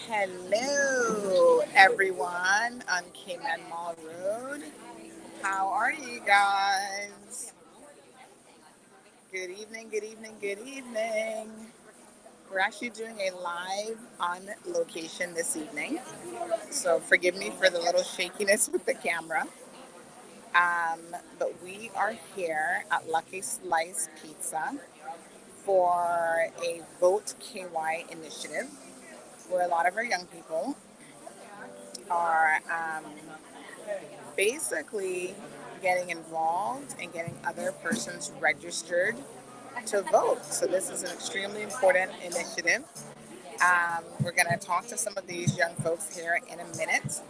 Hello, everyone on Cayman Mall Road. How are you guys? Good evening, good evening, good evening. We're actually doing a live on location this evening, so forgive me for the little shakiness with the camera. Um, but we are here at Lucky Slice Pizza for a Vote KY initiative where a lot of our young people are basically getting involved and getting other persons registered to vote. So this is an extremely important initiative. We're going to talk to some of these young folks here in a minute.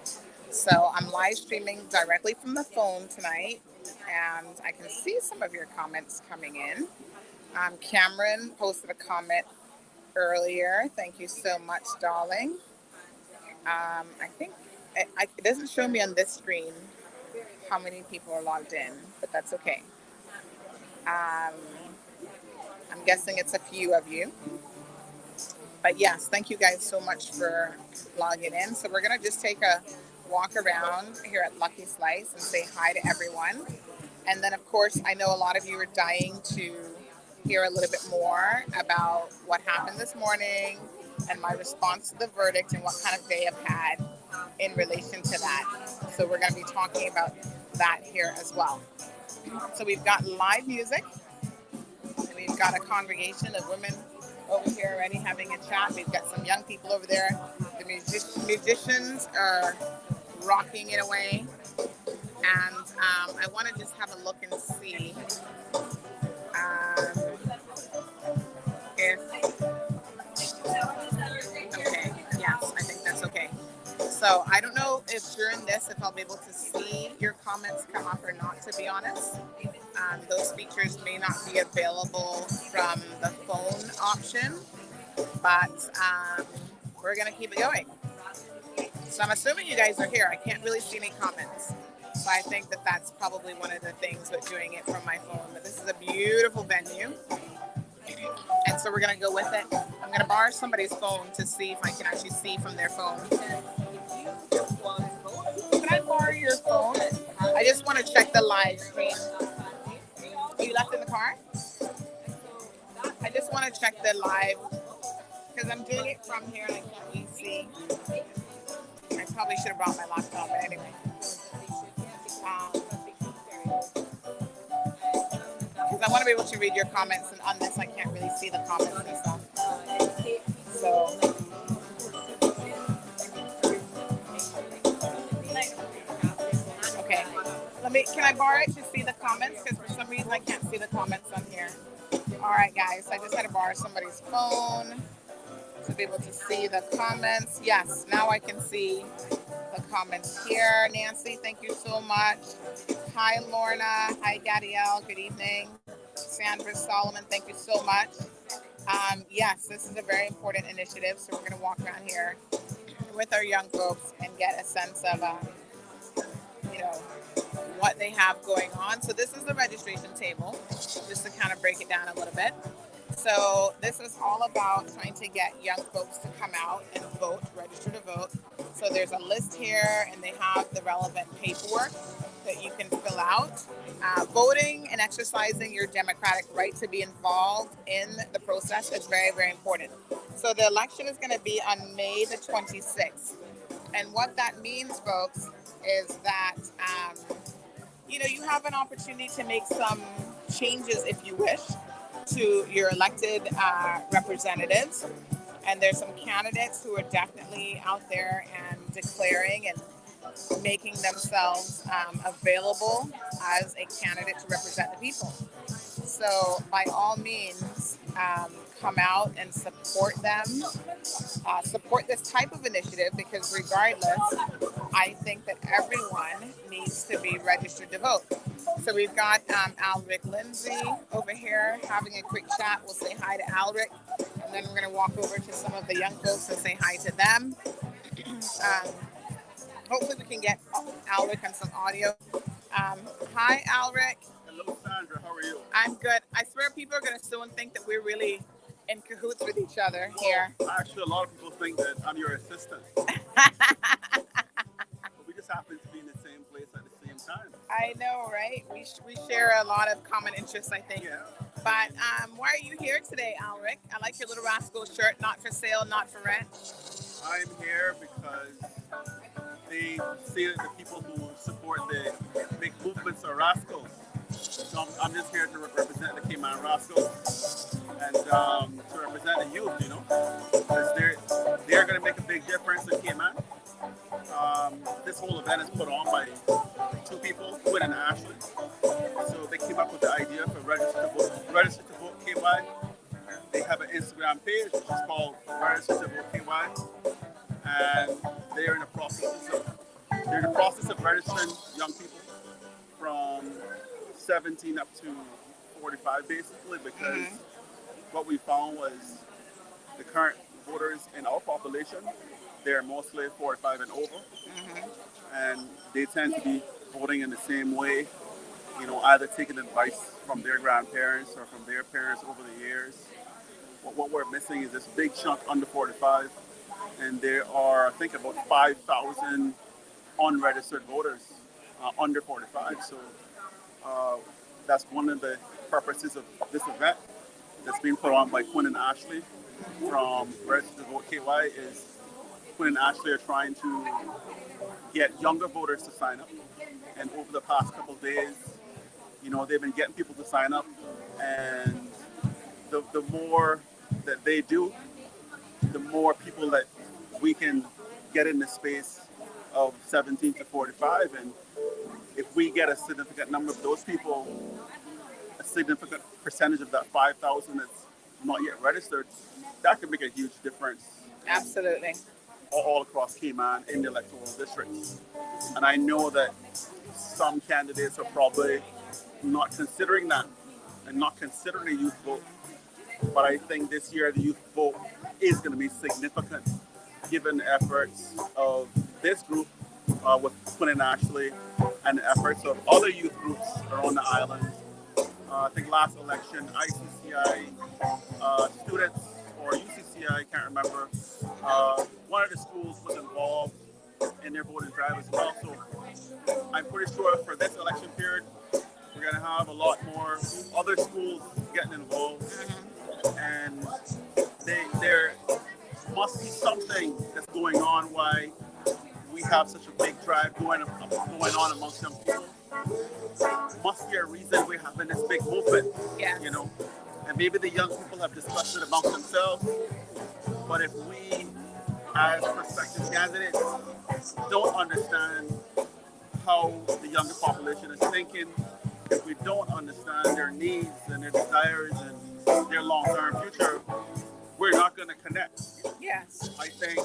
So I'm live streaming directly from the phone tonight, and I can see some of your comments coming in. Cameron posted a comment earlier. Thank you so much, darling. I think it doesn't show me on this screen how many people are logged in, but that's okay. Um, I'm guessing it's a few of you. But yes, thank you guys so much for logging in. So we're going to just take a walk around here at Lucky Slice and say hi to everyone. And then, of course, I know a lot of you are dying to hear a little bit more about what happened this morning and my response to the verdict and what kind of day I've had in relation to that. So we're going to be talking about that here as well. So we've got live music. We've got a congregation of women over here already having a chat. We've got some young people over there. The musicians are rocking it away. And I want to just have a look and see if, okay, yes, I think that's okay. So I don't know if during this, if I'll be able to see your comments come up or not, to be honest. Those features may not be available from the phone option, but we're going to keep it going. So I'm assuming you guys are here. I can't really see any comments. So I think that that's probably one of the things with doing it from my phone. But this is a beautiful venue. And so we're going to go with it. I'm going to borrow somebody's phone to see if I can actually see from their phone. Can I borrow your phone? I just want to check the live stream. You left in the car? I just want to check the live because I'm doing it from here and I can't really see. I probably should have brought my laptop, but anyway. Because I want to be able to read your comments, and on this I can't really see the comments and stuff. So, okay. Can I borrow it to see the comments? Because for some reason I can't see the comments on here. All right, guys. I just had to borrow somebody's phone to be able to see the comments. Yes, now I can see the comments here. Nancy, thank you so much. Hi, Lorna. Hi, Gadiel. Good evening. Sandra Solomon, thank you so much. Yes, this is a very important initiative, so we're going to walk around here with our young folks and get a sense of, you know, what they have going on. So this is the registration table, just to kind of break it down a little bit. So this is all about trying to get young folks to come out and vote, register to vote. So there's a list here, and they have the relevant paperwork that you can fill out. Voting and exercising your democratic right to be involved in the process is very, very important. So the election is going to be on May the 26th. And what that means, folks, is that, you have an opportunity to make some changes, if you wish, to your elected representatives. And there's some candidates who are definitely out there and declaring and making themselves available as a candidate to represent the people. So by all means, come out and support them, support this type of initiative, because regardless, I think that everyone needs to be registered to vote. So we've got Alric Lindsay over here having a quick chat. We'll say hi to Alric, and then we're going to walk over to some of the young folks and say hi to them. Hopefully we can get Alric on some audio. Hi, Alric. Hello, Sandra. How are you? I'm good. I swear people are going to soon think that we're really in cahoots with each other here. Actually, a lot of people think that I'm your assistant, but we just happen to be in the same place at the same time. I know, right? We share a lot of common interests, I think. Yeah, But why are you here today, Alric? I like your Little Rascal shirt. Not for sale, not for rent. I'm here because they see that the people who support the big movements are rascals. So I'm just here to represent the Cayman Rascals and to represent the youth, because they're going to make a big difference in Cayman. This whole event is put on by two people, Quinn and Ashley. So they came up with the idea for Register to Vote KY. They have an Instagram page which is called Register to Vote KY, and they're in the process of registering young people from 17 up to 45, basically, because what we found was the current voters in our population, they're mostly 45 and over, and they tend to be voting in the same way, either taking advice from their grandparents or from their parents over the years. What we're missing is this big chunk under 45, and there are, I think, about 5,000 unregistered voters under 45. So that's one of the purposes of this event that's being put on by Quinn and Ashley from Register to Vote KY. Is Quinn and Ashley are trying to get younger voters to sign up, and over the past couple of days, they've been getting people to sign up, and the more that they do, the more people that we can get in the space of 17 to 45. And if we get a significant number of those people, a significant percentage of that 5,000 that's not yet registered, that could make a huge difference Absolutely. all across Cayman in the electoral districts. And I know that some candidates are probably not considering that and not considering the youth vote. But I think this year the youth vote is going to be significant given the efforts of this group with Quinn and Ashley and the efforts of other youth groups around the island. I think last election, ICCI students or UCCI, I can't remember, one of the schools was involved in their voting drive as well. So I'm pretty sure for this election period, we're going to have a lot more other schools getting involved. And there must be something that's going on why we have such a big drive going on amongst young people. Must be a reason we're having this big movement, Yes. And maybe the young people have discussed it amongst themselves. But if we, as prospective candidates, don't understand how the younger population is thinking, if we don't understand their needs and their desires and their long-term future, we're not going to connect. Yes. I think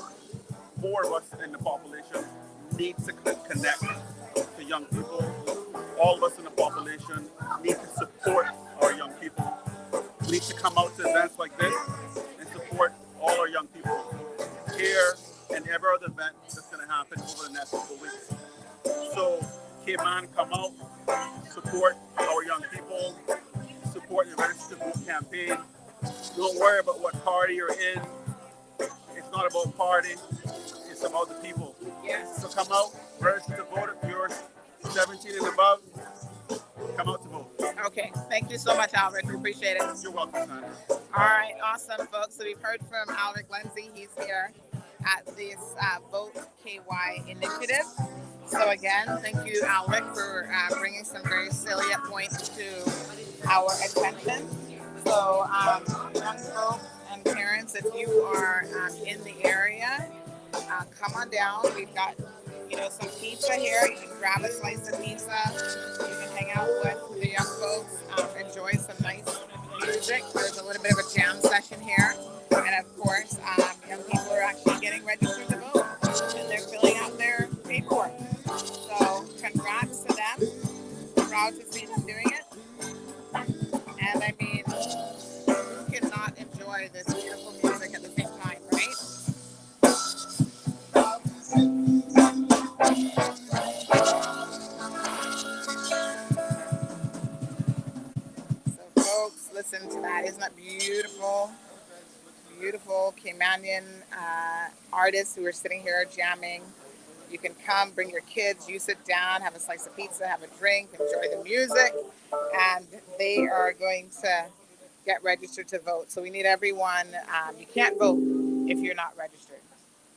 more of us in the population need to connect to young people. All of us in the population need to support our young people. We need to come out to events like this and support all our young people here and every other event that's going to happen over the next couple of weeks. So, Cayman, come out, support our young people, support the Register to Vote campaign. Don't worry about what party you're in. It's not about party. It's about the people. Yes. So come out, register to vote if you're 17 and above. Come out to vote. Okay. Thank you so much, Alric. We appreciate it. You're welcome, Sandra. All right. Awesome, folks. So we've heard from Alric Lindsay. He's here at this Vote KY initiative. So again, thank you, Alric, for bringing some very salient points to our attention. So young folks and parents, if you are in the area, come on down. We've got some pizza here. You can grab a slice of pizza. You can hang out with the young folks, enjoy some nice music. There's a little bit of a jam session here. And of course, young people are actually getting registered to vote. And they're filling out their paperwork. So congrats to them. Proud to see them doing it. And I mean, who cannot enjoy this beautiful music at the same time, right? So folks, listen to that. Isn't that beautiful? beautiful Caymanian artists who are sitting here jamming. You can come, bring your kids, you sit down, have a slice of pizza, have a drink, enjoy the music, and they are going to get registered to vote. So we need everyone. You can't vote if you're not registered.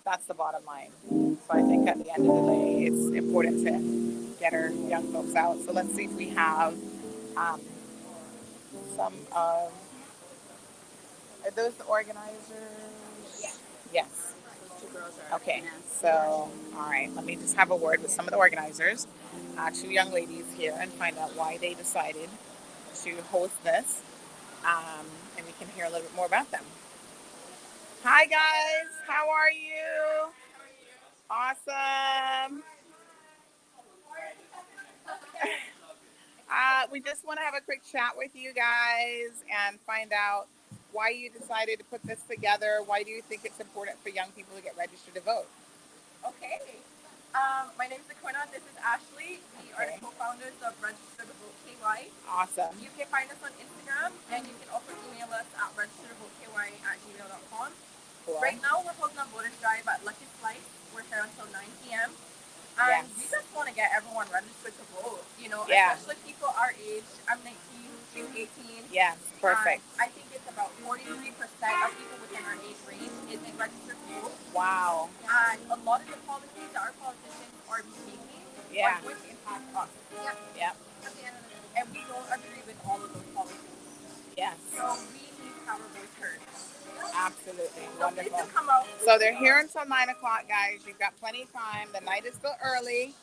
That's the bottom line. So I think at the end of the day, it's important to get our young folks out. So let's see if we have um, some of. Are those the organizers? Yes. Yes. Two girls are. Okay. Yeah. So, all right. Let me just have a word with some of the organizers, two young ladies here, and find out why they decided to host this. And we can hear a little bit more about them. Hi, guys. How are you? Awesome. We just want to have a quick chat with you guys and find out why you decided to put this together. Why do you think it's important for young people to get registered to vote? Okay. My name is Aquina. This is Ashley. We are the co-founders of Register to Vote KY. Awesome. You can find us on Instagram, and you can also email us at registertovoteky@gmail.com. Cool. Right now, we're holding a voters drive at Lucky Slice. We're here until 9 p.m. And we just want to get everyone registered to vote, especially people our age. I'm 19, she's 18. Yeah, perfect. I think it's about 43% of people within our age range isn't registered to vote. Wow. And a lot of the policies that our politicians are making are going to impact us. Yeah. And we don't agree with all of those policies. Yes. So we need to have our voice heard. Absolutely. So Wonderful. please come out. So they're here until 9 o'clock, guys. You've got plenty of time. The night is still early.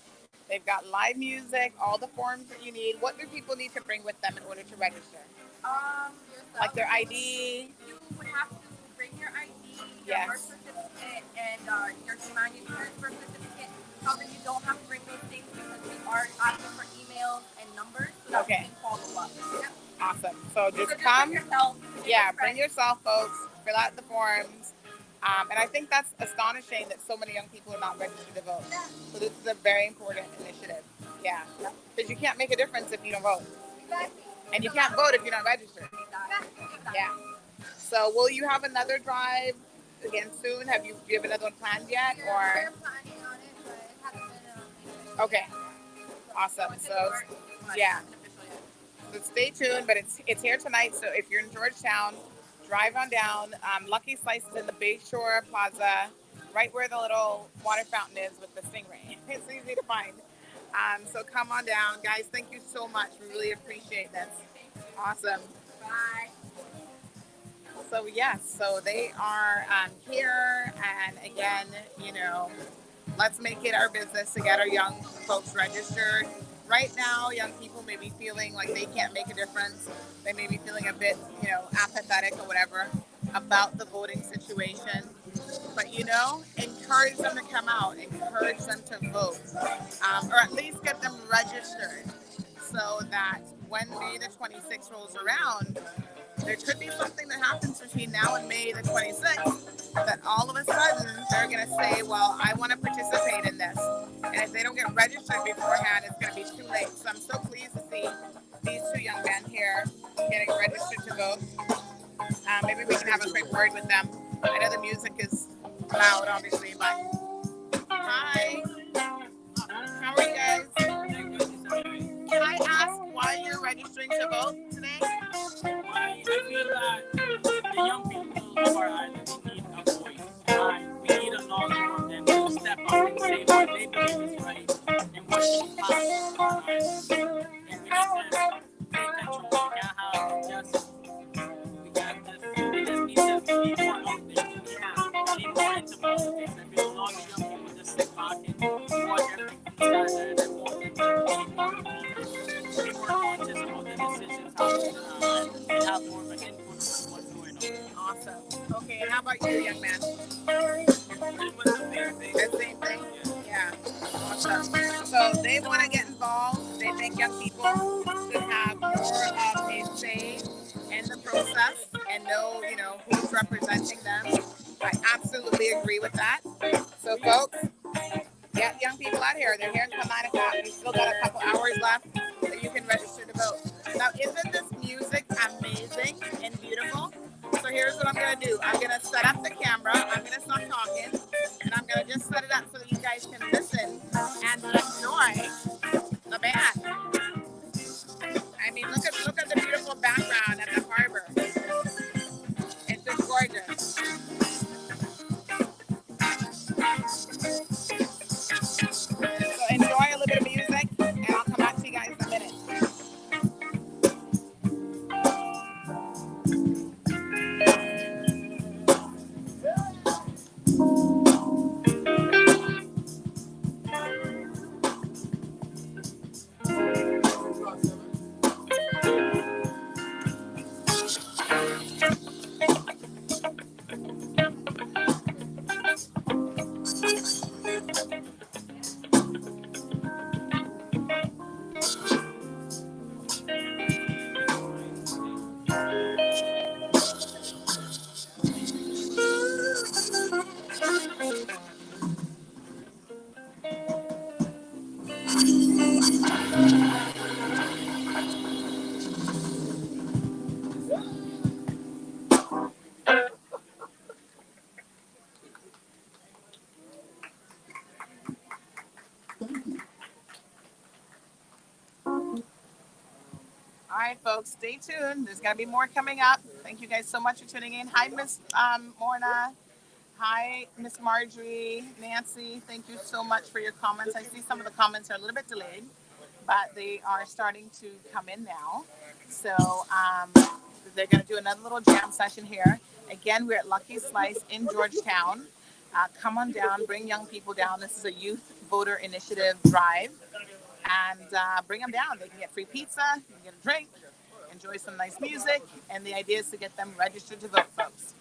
They've got live music, all the forms that you need. What do people need to bring with them in order to register? Yourself. Like their ID? You would have to bring your ID, your birth certificate, and your Cayman birth certificate. However, you don't have to bring those things because we are asking for emails and numbers so that we can follow up. Yep. Awesome. So just Bring come. yourself. Bring yourself, folks. Fill out the forms. And I think that's astonishing that so many young people are not registered to vote. So this is a very important initiative. Yeah. Because you can't make a difference if you don't vote. Exactly. And you can't vote if you're not registered. Exactly. Yeah. So will you have another drive again soon? Do you have another one planned yet? Or We're planning on it, but it hasn't been okay. Awesome. So yeah. So stay tuned, but it's here tonight. So if you're in Georgetown, drive on down. Lucky Slice is in the Bayshore Plaza, right where the little water fountain is with the stingray. It's easy to find. So come on down. Guys, thank you so much. We really appreciate this. Awesome. Bye. So yes, so they are here, and again, let's make it our business to get our young folks registered. Right now, young people may be feeling like they can't make a difference. They may be feeling a bit, apathetic or whatever about the voting situation. But, encourage them to come out, encourage them to vote, or at least get them registered so that when May the 26th rolls around, there could be something that happens between now and May the 26th that all of a sudden they're going to say, well, I want to participate in this. And if they don't get registered beforehand, it's going to be too late. So I'm so pleased to see these two young men here getting registered to vote. Maybe we can have a quick word with them. I know the music is loud, obviously, but hi. How are you guys? Can I ask why you're registering to vote today? I feel that the young people are we need a voice. We need a knowledge from them to step up and say what they believe is right and what is possible. And we need to take control. We can't have just, we just need to be more out there. We need more into politics. I feel a lot of young people just sit back and watch everything from the side and want them to be more conscious about the decisions and have more of an input on what's going on. Awesome. Okay, and how about you, young man? Pretty much the same thing. The same thing? Yeah. Awesome. So they want to get involved. They think young people should have more of a say in the process and know, who's representing them. I absolutely agree with that. So, folks, get young people out here. They're here until 9 o'clock. We've still got a couple hours left that you can register to vote. Now, isn't this music amazing and beautiful? So here's what I'm gonna do. I'm gonna set up the camera. I'm gonna stop talking, and I'm gonna just set it up so that you guys can listen and enjoy the band. I mean, look at the beautiful background at the harbor. It's just gorgeous. So enjoy a little bit of music, and I'll come back to you guys in a minute. All right, folks, stay tuned. There's going to be more coming up. Thank you guys so much for tuning in. Hi, Miss Morna. Hi, Miss Marjorie. Nancy, thank you so much for your comments. I see some of the comments are a little bit delayed, but they are starting to come in now. So they're going to do another little jam session here. Again, we're at Lucky Slice in Georgetown. Come on down, bring young people down. This is a youth voter initiative drive. And bring them down. They can get free pizza, you can get a drink, enjoy some nice music, and the idea is to get them registered to vote, folks.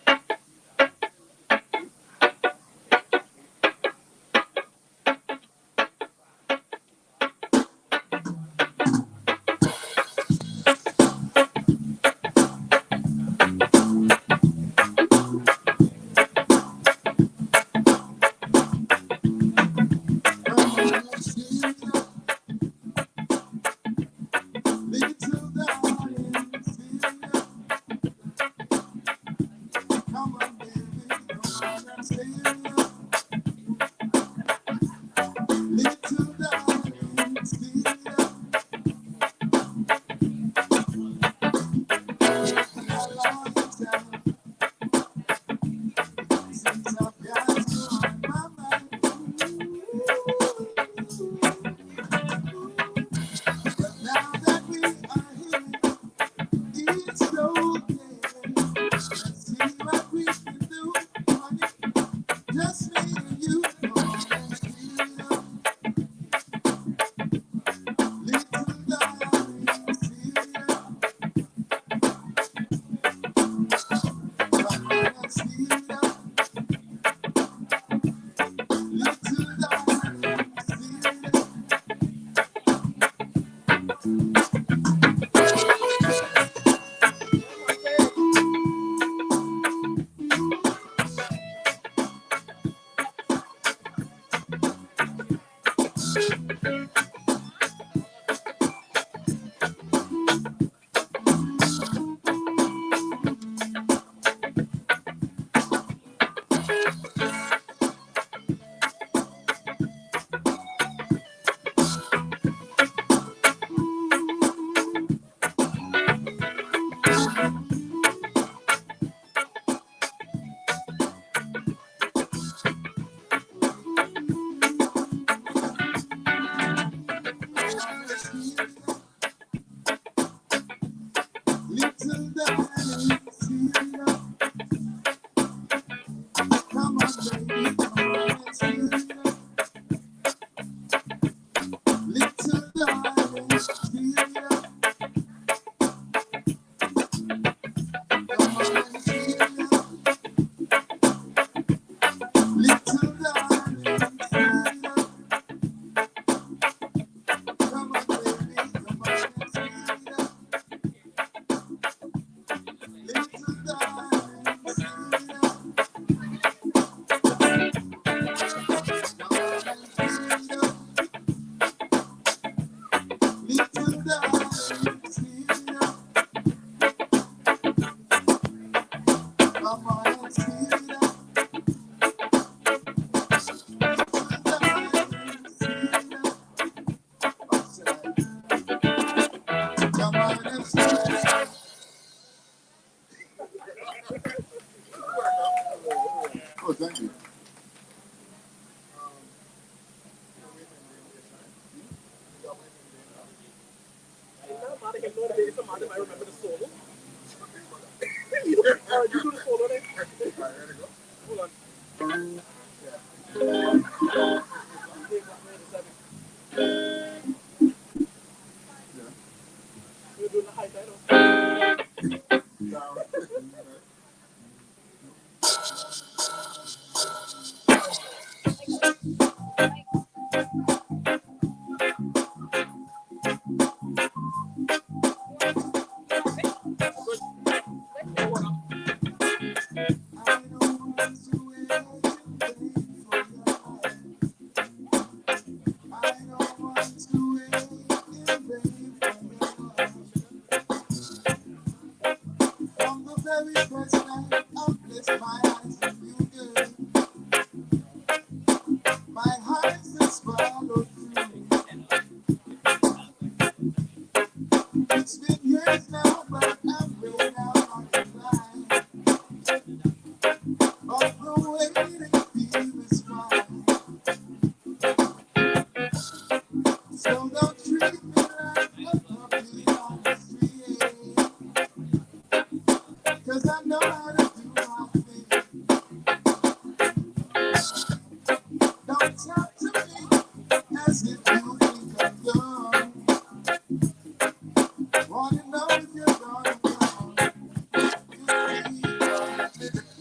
Oh, thank you. From the very first night I placed my eyes on you, girl, my heart just followed through. It's been years now, but I'm way out on the line. But the waiting feel is fine. So don't treat me like a puppy on the street. 'Cause I know how to do my thing. Don't talk to me as if you think I'm dumb. Wanna know if you're gonna come. You see,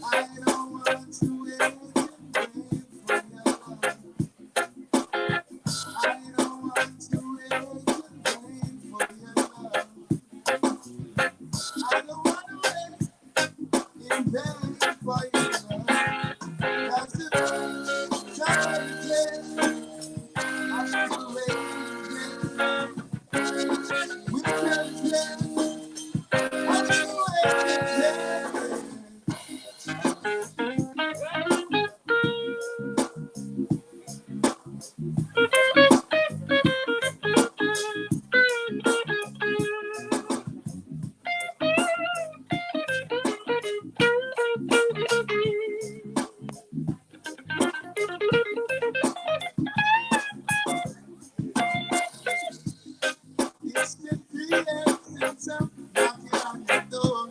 I don't want to wait in vain for your love. I don't want to wait in vain for your love. I don't want to wait in vain for your love. 'Cause if time plays, I'm still waiting. We can play. I'm still waiting. It's been 3 years since I'm knocking on your door.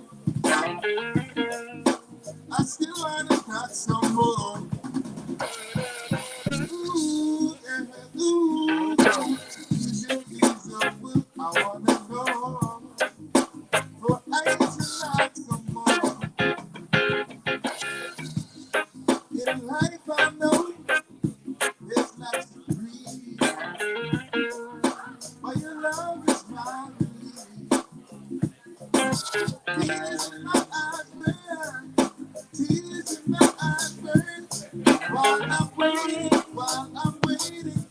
I still wanna knock some more. Ooh, yeah, ooh. Is it feasible? I wanna know. For I to knock some more. In life I know there's lots to breathe. But your love is my relief. Tears in my eyes burn. Tears in my eyes burn. While I'm waiting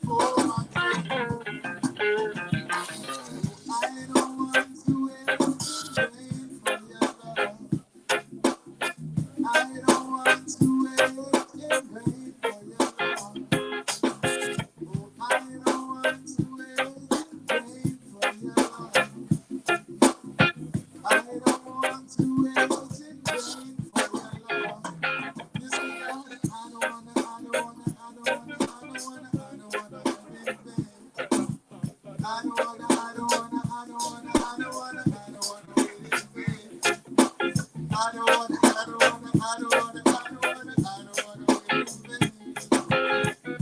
for my train. I don't want to wait for your love. I don't want to wait in vain for your love. Oh, I don't want to wait in vain for your love. I don't want to wait in vain for your love. Listen, I don't wanna, I don't wanna, I don't wanna, I don't wanna, I don't wanna wait in vain. I don't wanna, I don't wanna, I don't wanna, I don't wanna, I don't wanna wait in vain. I don't wanna, I don't wanna, I don't wanna, I don't wanna, I don't wanna wait in vain.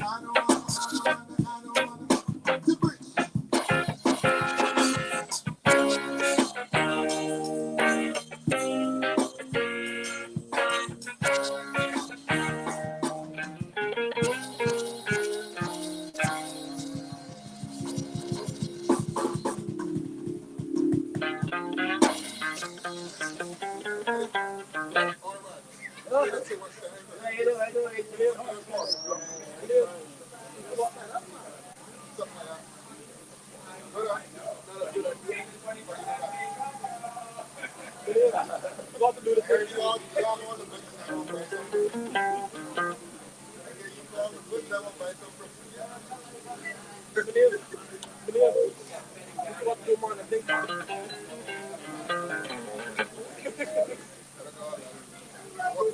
I don't wanna, I don't wanna, I don't wanna. To breathe. want to buy some fruit. I get you call me good, I want to buy some fruit. I don't know.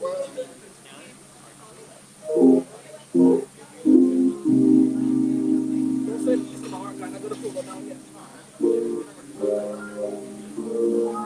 What? Reflecting on good feelings, then I left my fire. But the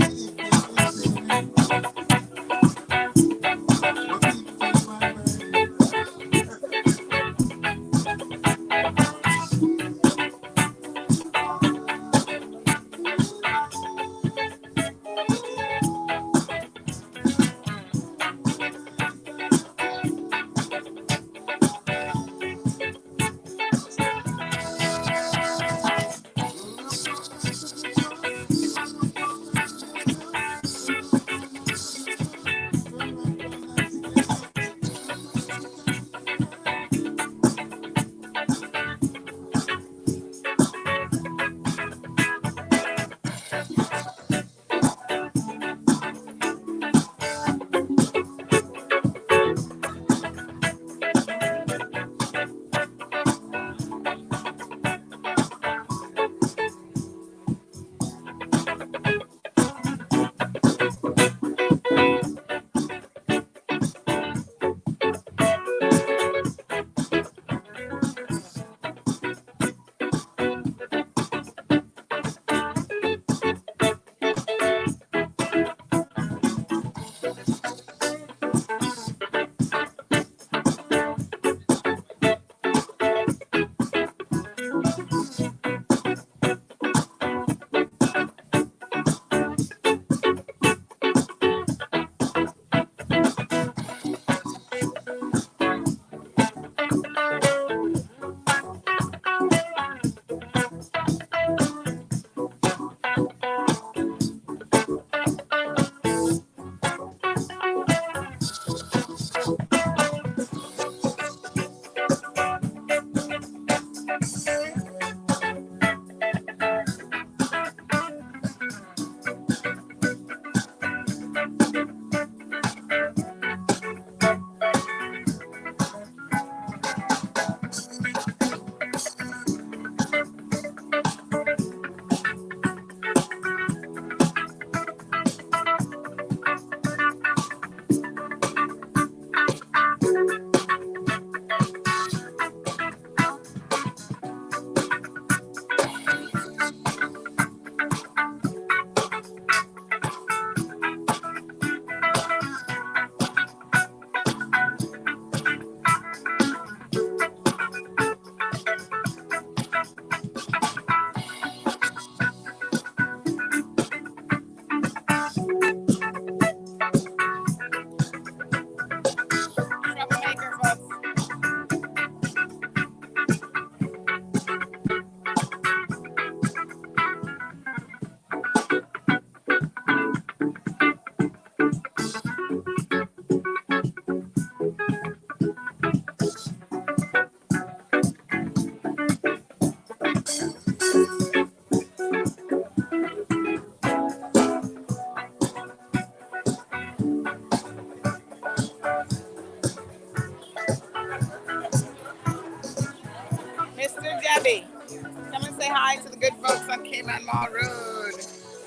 evening is fading.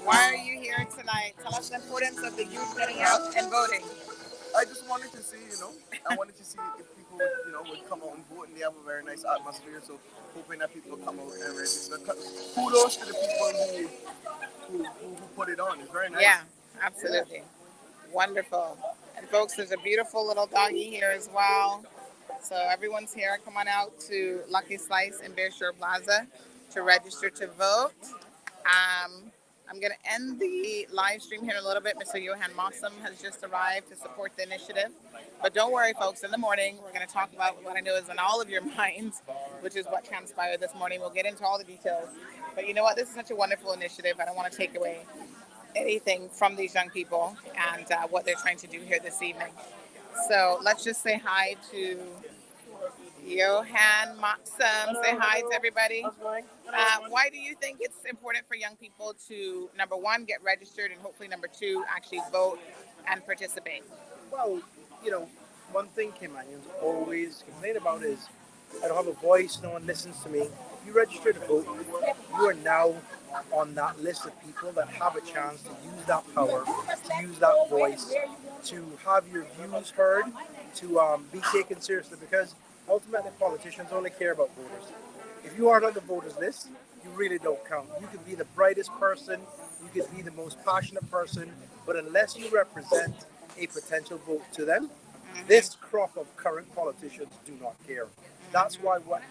Why are you here tonight? Tell us the importance of the youth getting out and voting. I just wanted to see, I wanted to see if people would come out and vote, and they have a very nice atmosphere. So hoping that people will come out and register. Kudos to the people who put it on. It's very nice. Yeah, absolutely. Wonderful. And folks, there's a beautiful little doggy here as well. So everyone's here. Come on out to Lucky Slice in Bear Shore Plaza to register to vote. I'm going to end the live stream here in a little bit. Mr. Johan Mossam has just arrived to support the initiative. But don't worry, folks. In the morning, we're going to talk about what I know is on all of your minds, which is what transpired this morning. We'll get into all the details. But you know what? This is such a wonderful initiative. I don't want to take away anything from these young people and what they're trying to do here this evening. So let's just say hi to Johan Moxam. Say hi to everybody. Why do you think it's important for young people to, number one, get registered, and hopefully number two, actually vote and participate? Well, one thing Caymanians always complain about is I don't have a voice, no one listens to me. If you register to vote, you are now on that list of people that have a chance to use that power, to use that voice, to have your views heard, to be taken seriously, because ultimately politicians only care about voters. If you aren't on the voters list, you really don't count. You could be the brightest person, you could be the most passionate person, but unless you represent a potential vote to them, this crop of current politicians do not care. That's why what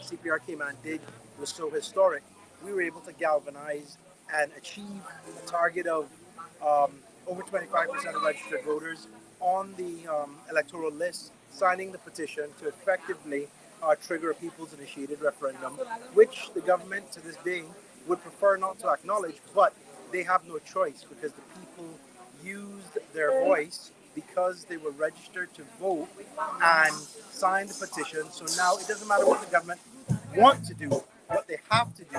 CPR Cayman did was so historic. We were able to galvanize and achieve a target of over 25% of registered voters on the electoral list, signing the petition to effectively trigger a people's initiated referendum, which the government to this day would prefer not to acknowledge, but they have no choice because the people used their voice because they were registered to vote and signed the petition. So now it doesn't matter what the government want to do. What they have to do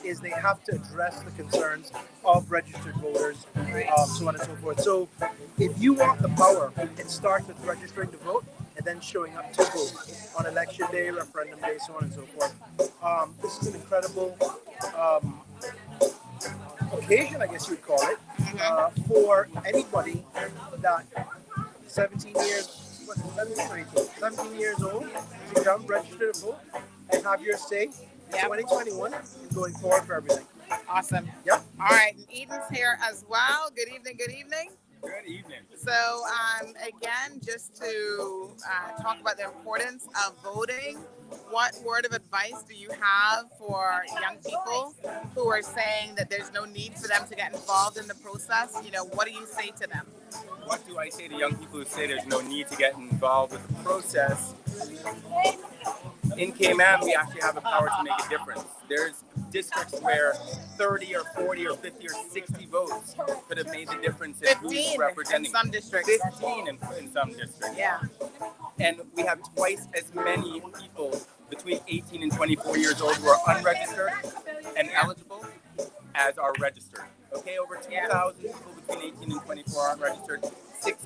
is they have to address the concerns of registered voters, so on and so forth. So if you want the power, it starts with registering to vote and then showing up to vote on election day, referendum day, so on and so forth. This is an incredible occasion, I guess you'd call it, for anybody that 17 years old to come register to vote and have your say. 2021 is going forward for everything. Awesome. Yep. All right. And Eden's here as well. Good evening. Good evening. Good evening. So, again, just to talk about the importance of voting, what word of advice do you have for young people who are saying that there's no need for them to get involved in the process? What do you say to them? What do I say to young people who say there's no need to get involved with the process? In Cayman, we actually have the power to make a difference. There's districts where 30 or 40 or 50 or 60 votes could have made the difference in who's representing. In some districts. 15 in some districts. Yeah. And we have twice as many people between 18 and 24 years old who are unregistered and eligible as are registered. Okay, over 2,000 people between 18 and 24 aren't registered.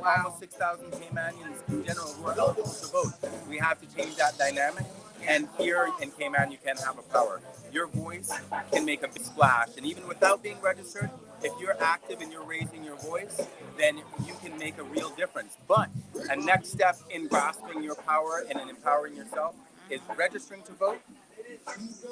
Almost 6,000 Caymanians in general who are eligible to vote. We have to change that dynamic. And here in Cayman, you can have a power. Your voice can make a big splash. And even without being registered, if you're active and you're raising your voice, then you can make a real difference. But a next step in grasping your power and in empowering yourself is registering to vote,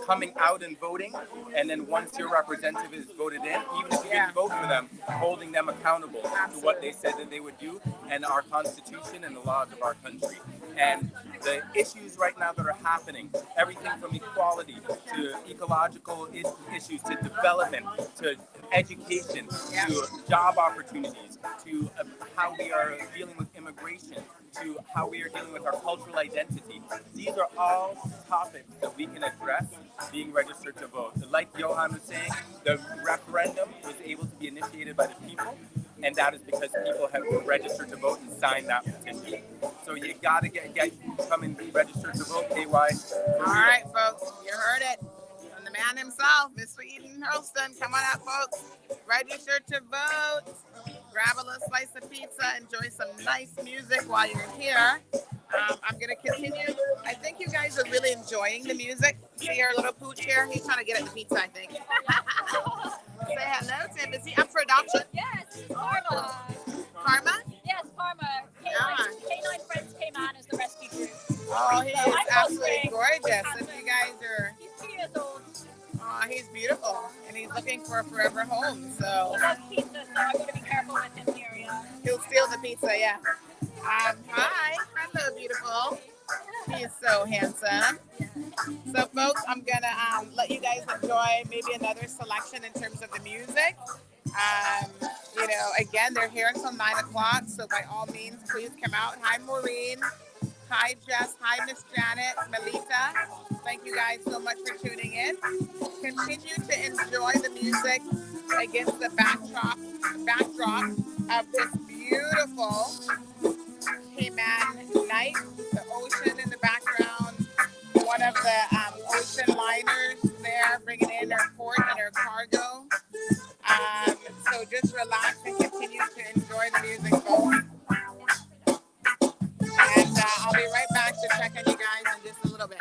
coming out and voting, and then once your representative is voted in, even if you didn't vote for them, holding them accountable to what they said that they would do, and our Constitution and the laws of our country. And the issues right now that are happening, everything from equality to ecological issues to development to education to job opportunities to how we are dealing with immigration to how we are dealing with our cultural identity. These are all topics that we can address being registered to vote. Like Johan was saying, the referendum was able to be initiated by the people, and that is because people have registered to vote and signed that petition. So you gotta come and be registered to vote, KY. All right, folks, you heard it. From the man himself, Mr. Eden Hurlston. Come on out, folks. Register to vote. Grab a little slice of pizza. Enjoy some nice music while you're here. I'm going to continue. I think you guys are really enjoying the music. See our little pooch here? He's trying to get at the pizza, I think. Say hello to him. Is he up for adoption? Yes, this is Karma. Karma? Yes, Karma. Canine Friends Cayman is the rescue group. Oh, he So is I'm absolutely fostering gorgeous. handsome. If you guys are, He's 2 years old. oh, he's beautiful, and he's looking for a forever home. So He loves pizza, so I'm going to be careful with him here. Yeah. he'll steal the pizza. Yeah. Hi, hello, beautiful. He is so handsome. So, folks, I'm gonna let you guys enjoy maybe another selection in terms of the music. You know, again, they're here until 9 o'clock, so by all means, please come out. Hi, Maureen. Hi, Jess. Hi, Miss Janet. Melita. Thank you guys so much for tuning in. Continue to enjoy the music against the backdrop of this beautiful Cayman night. The ocean in the background. One of the ocean liners there bringing in their port and their cargo. So just relax and continue to enjoy the music, folks. And I'll be right back to check on you guys in just a little bit.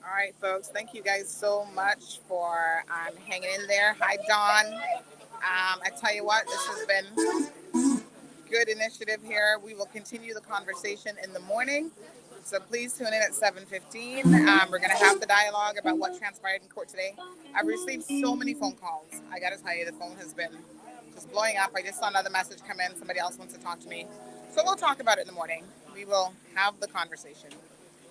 All right, folks. Thank you guys so much for hanging in there. Hi, Dawn. I tell you what, this has been good initiative here. We will continue the conversation in the morning. So please tune in at 7:15. We're going to have the dialogue about what transpired in court today. I've received so many phone calls. I got to tell you, the phone has been just blowing up. I just saw another message come in. Somebody else wants to talk to me. So we'll talk about it in the morning. We will have the conversation.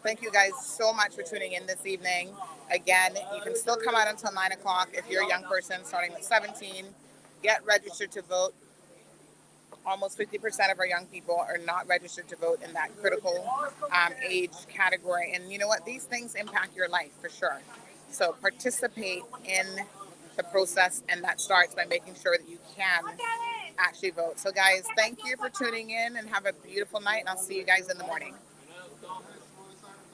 Thank you guys so much for tuning in this evening. Again, you can still come out until 9 o'clock if you're a young person starting at 17. Get registered to vote. Almost 50% of our young people are not registered to vote in that critical age category. And you know what? These things impact your life for sure. So participate in the process, and that starts by making sure that you can actually vote. So guys, thank you for tuning in and have a beautiful night, and I'll see you guys in the morning.